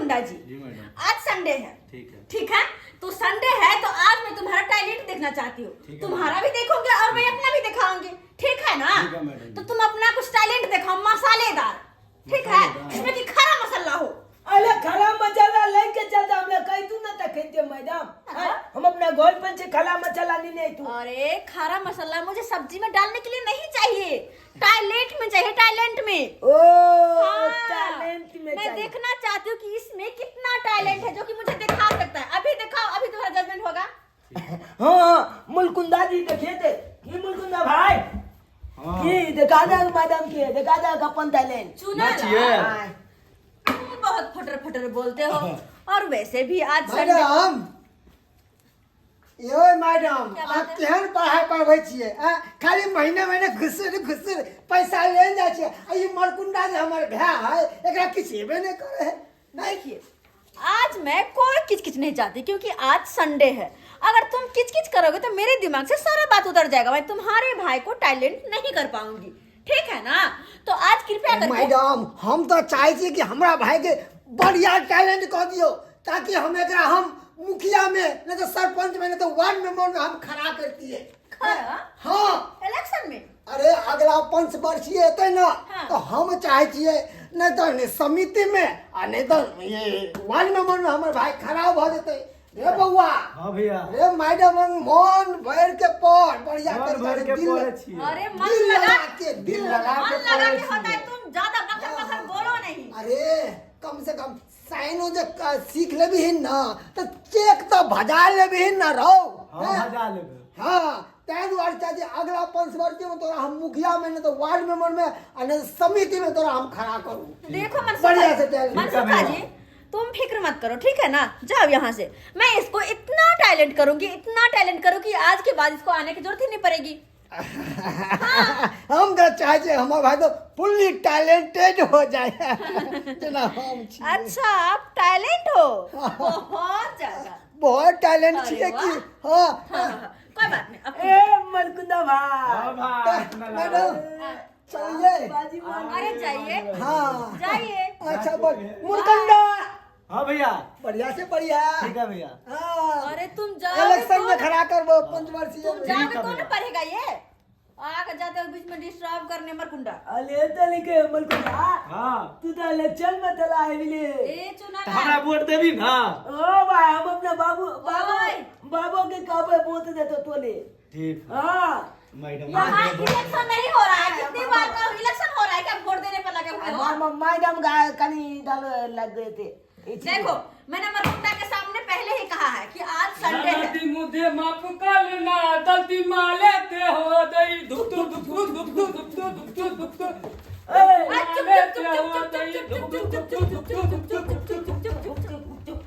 मरकुंडा जी, madam आज Sunday है, ठीक है, तो संडे है तो आज मैं तुम्हारा टैलेंट देखना चाहती हूँ। तुम्हारा भी देखूंगी और मैं अपना भी दिखाऊंगी, ठीक है ना? तो तुम अपना कुछ टैलेंट दिखाओ, मसालेदार, ठीक है, इसमें कि खरा मसाला हो। अरे खरा मसाला लेके चलता हमने कही तू ना तकते मैडम, हम अपना गोल पर से खरा मसाला नहीं तू। अरे खरा मसाला मुझे सब्जी में डालने के लिए नहीं चाहिए, टैलेंट में चाहिए, टैलेंट में। ओ टैलेंट में मैं देखना चाहती हूँ कि इसमें कितना टैलेंट है जो कि मुझे दिखा सकता है। अभी दिखाओ, अभी तुम्हारा जजमेंट होगा। हाँ मुलकुंदा जी देखिए थे कि मुलकुंदा भाई कि दिखा दे मैडम की, दिखा दे अपन टैलेंट। चुना तुम बहुत फटर फटर बोलते हो, और वैसे भी आज मैडम यो मैडम आप केहन पढ़ाई पढ़बै छियै? खाली महीने महीने घुसर पैसा ले जाइ छियै। ई मरकुंडा जे हमर भाई है एकरा किछ हेबे नहीं करे है। देखिए आज मैं कोई किचकिच नहीं चाहती, क्योंकि आज संडे है। अगर तुम किचकिच करोगे तो मेरे दिमाग से सारा बात उतर जाएगा, मैं तुम्हारे भाई को टैलेंट नहीं कर पाऊंगी, ठीक है ना? तो आज कृपया करके मैडम हम तो चाहे छी कि हमरा भाई के बढ़िया टैलेंट कह दियो, ताकि हम एकरा हम मुखिया में नहीं तो सरपंच में नहीं तो वार्ड मेंबर में हम खड़ा करती है। हाँ इलेक्शन में। अरे अगला पंचवर्षीय हेतै ना, तो हम चाहे छियै नहीं तो समिति में आ नहीं तो ये वार्ड मेंबर में हमर भाई खड़ा भ जेतै। रे बउआ, हाँ भैया, रे मैडम मन भर के पढ़, बढ़िया मन भर के पढ़े छी। अरे मन दिल लगा लगा के दिल लगा मन के लगा पढ़े के होता है, छी। तुम ज्यादा बकर बकर बोलो नहीं। अरे कम से कम साइनो जे सीख लेबी ना तो चेक तो भजा लेबी ना रहो। हाँ भजा लेबे। हाँ तै दुआरे चाहिए अगला पंचवर्षीय में तोरा हम मुखिया में नहीं तो वार्ड मेंबर में और नहीं समिति में तोरा हम खड़ा करूँ। देखो बढ़िया से टैलेंट। मनसुखा जी, तुम फिक्र मत करो, ठीक है ना? जाओ यहाँ से। मैं इसको इतना टैलेंट करूंगी, इतना टैलेंट करूंगी, आज के बाद इसको आने की जरूरत ही नहीं पड़ेगी। हम तो चाहे हमारे भाई तो फुल्ली टैलेंटेड हो जाए। अच्छा आप टैलेंट हो? बहुत ज्यादा, बहुत टैलेंट अरे चाहिए कि वाह। हाँ कोई बात नहीं। अब ए मलकुंदा हाँ भाई भाई, मैडम चाहिए। बाजी मार। अरे जाइए, हाँ जाइए। अच्छा बोल मुरकंडा हाँ भैया, बढ़िया से बढ़िया। ठीक है भैया। हाँ अरे तुम जाओगे इलेक्शन तो में खड़ा कर वो पंचवर्षीय तुम में। जाओगे तो ना पढ़ेगा ये, आगे जाते हो बीच में डिस्टर्ब करने मरकुंडा। अले तो लिखे मलकुंदा हाँ तू तो इलेक्शन में चला है मिले। ए चुना तो हमरा वोट देबी ना? ओ भाई हम अपना बाबू ओए। बाबू के काबे वोट देते तोले। ठीक है हाँ मैडम। यहाँ इलेक्शन नहीं हो रहा है, कितनी बार का इलेक्शन हो रहा है, क्या वोट देने पर लगे हुए हो? मैडम कहीं डाल लग गए थे। देखो मैंने मरकुंडा के सामने पहले ही कहा है कि आज संडे है। गलती मुझे माफ कर ना, गलती मालेते हो दई दुख दुख दुख दुख दुख दुख दुख दुख दुख दुख दुख मालेते हो दई दुख दुख दुख दुख दुख दुख दुख दुख दुख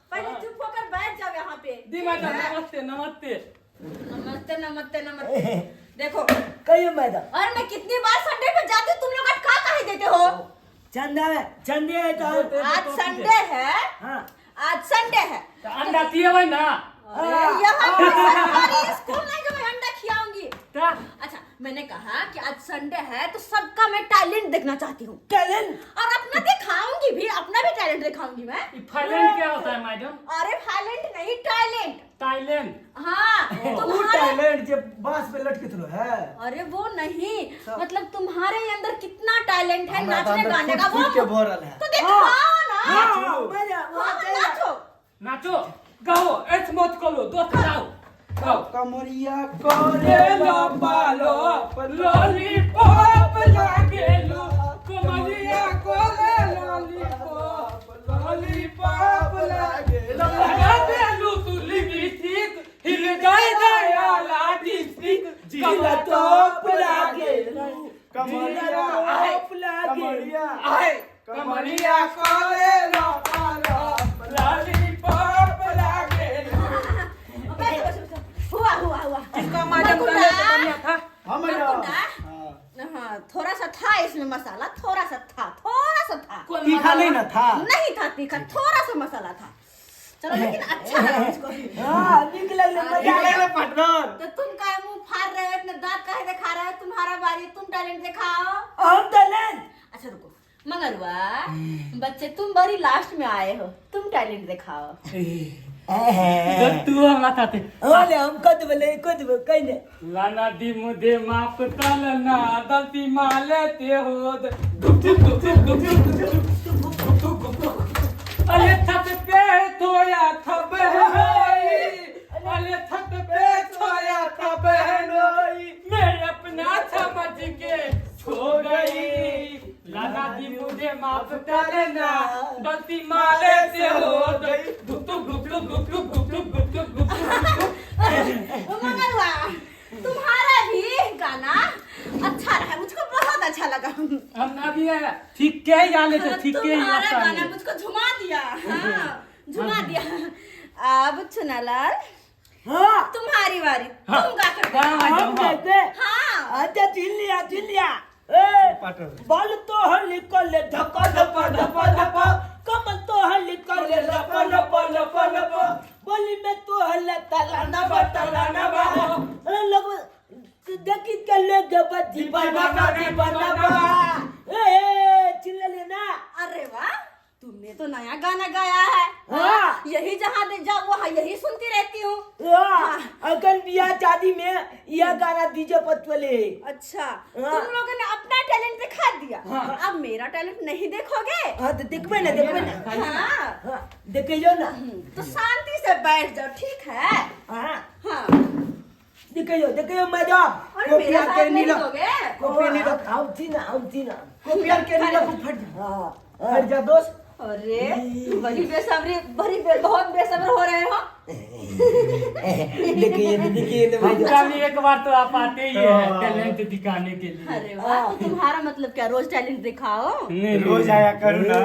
पहले चुप होकर बैठ जाओ यहाँ पे। नमस्ते नमस्ते। नमस्ते नमस्ते नमस्ते। देखो कहिए मैडम। और मैं कितनी बार संडे पे जाती हूँ, तुम लोग अटका काहे देते हो? चंदे है तो आज संडे है, हाँ आज संडे है। अंडा दिए भाई ना? अरे यहाँ पे सरकारी स्कूल नहीं जो मैं अंडा खिलाऊंगी। क्या? अच्छा मैंने कहा कि आज संडे है तो सबका मैं टैलेंट देखना चाहती हूँ, टैलेंट। और अपना दिखाऊंगी भी, अपना भी टैलेंट दिखाऊंगी मैं। फाइलेंट क्या होता है मैडम? अरे टैलेंट नहीं, टैलेंट। टाइलेंट। हाँ वो तुम्हारे, टैलेंट जो बांस पे लटके तो है। अरे वो नहीं, मतलब तुम्हारे अंदर कितना टैलेंट है हमरा तो नाचने अंदर गाने का, फूट के वो भरल है। तो दिखाओ ना। हाँ नाचो। नाचो गाओ, ऐसे मत करो, दोस्त जाओ गाओ। कमरिया करे लो बालो लॉलीपॉप लागे लो, कमरिया करे लॉलीपॉप लॉलीपॉप लागे लो, लगा लू तू लिपस्टिक हिल जाए दयाला डिस्ट्रिक्ट जिला टॉप लागे लो, कमरिया कमरिया आए कमरिया करे लो बालो लॉलीपॉप लागे लो। हुआ इसका मैडम का कमियां था। हाँ मैडम। मरकुंडा, हाँ थोड़ा सा था इसमें मसाला, थोड़ा सा था। तीखा नहीं ना था? नहीं था तीखा, थोड़ा सा मसाला था। चलो लेकिन अच्छा लगा मुझको। हाँ निकल अरे, मजा पार्टनर। तो तुम का मुंह फाड़ रहे हो, इतने काहे दिखा रहा है? तुम्हारा बारी, तुम टैलेंट दिखाओ। हम टैलेंट। अच्छा रुको, मंगरुआ बच्चे तुम बड़ी लास्ट में आए हो, तुम टैलेंट दिखाओ। तू हमरा साथे ओले हम कद कहने लाना दी मुझे माफ तलना दलती माले ते हो दुख दुख दुख दुख दुख अरे छत पे थोया था बहनोई अरे छत पे थोया था बहनोई मैं अपना समझ के सो गई लाना दी मुझे माफ तलना दलती माले ते हो दुख दुख दुख दुख दुख दुख दुख दुख मंगरुआ तुम्हारा भी गाना अच्छा रहा, मुझको बहुत अच्छा लगा। हम ना भी है ठीक के याले से ठीक के तुम्हारा गाना मुझको झुमा दिया। हाँ, झुमा दिया। अब चुनालाल हाँ तुम्हारी बारी, हाँ। तुम गा कर हम कहते हाँ अच्छा चिन लिया ए बल तो हर निकल ले धपा धपा धपा धपा कमल तो हर निकल ले लपा लपा लपा लपा बोली में तो हल तला ना बा लोग देखी के लोग बत्ती बना ए चिल्ला लेना। अरे वाह, तुमने तो नया गाना गाया है। हाँ। यही जहाँ दे जाओ वहाँ यही सुनती रहती हूँ। अगर बियाह शादी में यह गाना डीजे पतवले। अच्छा, तुम लोगों ने अपना टैलेंट दिखा दिया। अब मेरा टैलेंट नहीं देखोगे? हाँ तो देखबे ना हाँ, देखियो ना तो शांति से बैठ जाओ, ठीक है? हाँ हाँ। देखियो मैडम और मेरा साथ नहीं दोगे? कॉपी नहीं रख हम थी ना कॉपियर के नीला को फट जा दोस्त। अरे बहुत बेसब्र हो रहे हो। देखिए हफ्ता में एक बार तो आप आते ही है टैलेंट दिखाने के लिए। अरे वाह, तो तुम्हारा मतलब क्या रोज टैलेंट दिखाओ? रोज आया करो ना।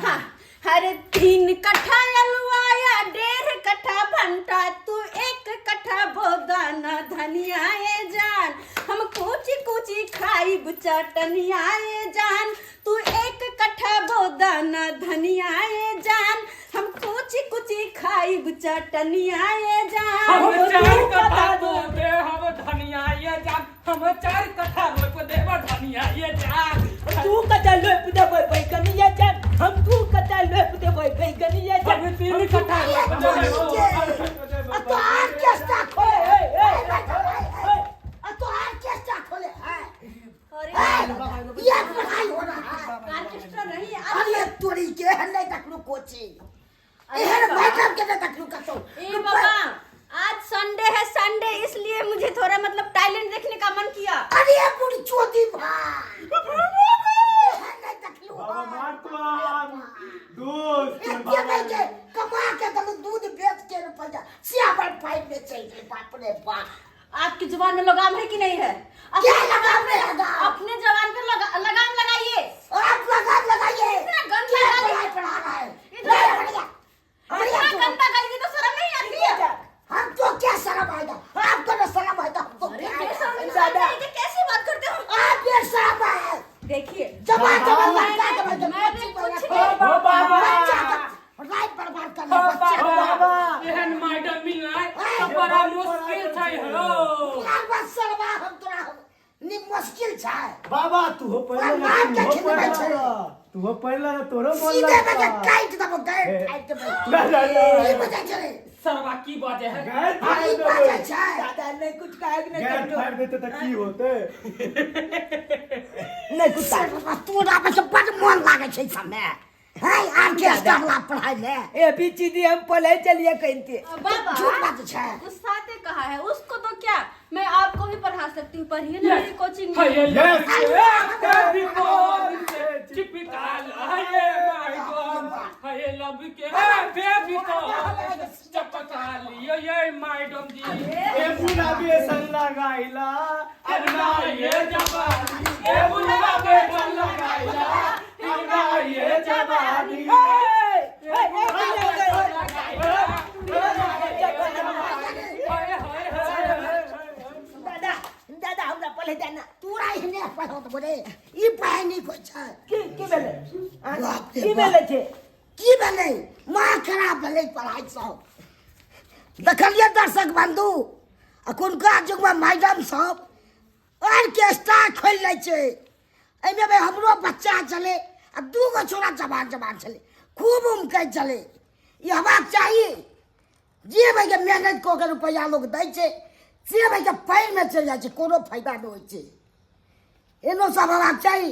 हाँ, हर 3 कट्ठा अलुआया 1.5 कट्ठा भंटा तू 1 कट्ठा बोदाना धनिया ये जान हम कुची कुची खाई चटनिया ये जान तू 1 कट्ठा बोदाना धनिया ये जान हम कुची कुची खाई चटनिया ये जान। हम 4 कट्ठा दो दे हम धनिया ये जान हम 4 कट्ठा रोप दे धनिया ये जान तू कटा लोप दे भाई कनिया जान हम तू कटा लोप दे भाई कनिया जान हम 3 कट्ठा रोप दे तो ऑर्केस्ट्रा खोले तो ऑर्केस्ट्रा खोले अरे ये पढ़ाई हो रहा है ऑर्केस्ट्रा नहीं अरे तोरी के हल्ले तकलू कोची एहर मैडम के तकलू कसो ए बाबा, आज संडे है, संडे इसलिए मुझे थोड़ा मतलब टैलेंट देखने का मन किया। अरे पूरी चोदी भाई हल्ले तकलू मार दोस्त ये नहीं के कमा के तब दूध बेच के रुपया सियाबर पाइप में चाहिए बाप रे बाप। आपकी जुबान में लगाम है कि नहीं है? क्या लगाम में लगाम? अपने जवान पे लगाम लगाइए। आप लगाम लगाइए इतना गंदा क्या गाली पढ़ा रहा है इतना गंदा गाली तो शर्म नहीं आती है? हम तो क्या शर्म आएगा आपको ना शर्म आएगा हमको अरे क्या बेशर्म आएगा? इंसान तरीके कैसी बात करते हो? आप ये शर्म है देखिए, राइट बर्बाद कर एहन मैडम मिलना तो बड़ा मुश्किल छै हो हम तोरा नि मुश्किल छै बाबा तू हो पहले मार के खिलबै छै तू हो पहले ना तोरो मन सीधे में के काट दबो गैर काट दबो ई बता चले सरवा की बात है गैर भाई बात छै दादा ने कुछ कहा कि नहीं गैर फाड़ देते तो की होते नहीं कुछ तोरा में से बड़ मन लागे छै समय है ऑर्केस्ट्रा ला पढ़ाई ले ए बीची हम पहले चलिए कहते बाबा झूठ बात छै गुस्सा से कहा है उसको तो क्या, मैं आपको भी पढ़ा सकती हूँ, पढ़िए ना मेरी कोचिंग में। ये चिपिकाल ये मैडम ये लब के बेबी को चपकाल ये मैडम जी ए बुला बे संग लगाइला अपना ये जवानी ए बुला बे संग लगाइला अपना ये जवानी दादा हमरा पहले जाना तोरा इने पढ़ो तो बोले ई पढ़ाई को छै की बेले बाप रे की बेले छे की भेलै माँ खराब भेलै पढ़ाई सब देखलिए दर्शक बंधु अखुनका जुगमे मैडम सब ऑर्केस्ट्रा खोल लै छै। एहिमे भाई हमरो बच्चा चले आ 2 गो छोरा जवान चले, खूब उमकै चले। ई हेबाक चाही। जे भाई के मेहनत कऽ के रुपैआ लोग दै छै से भाई के पानिमे चलि जाइ छै, कोनो फायदा नहि होइ छै। एनो सब हेबाक चाही।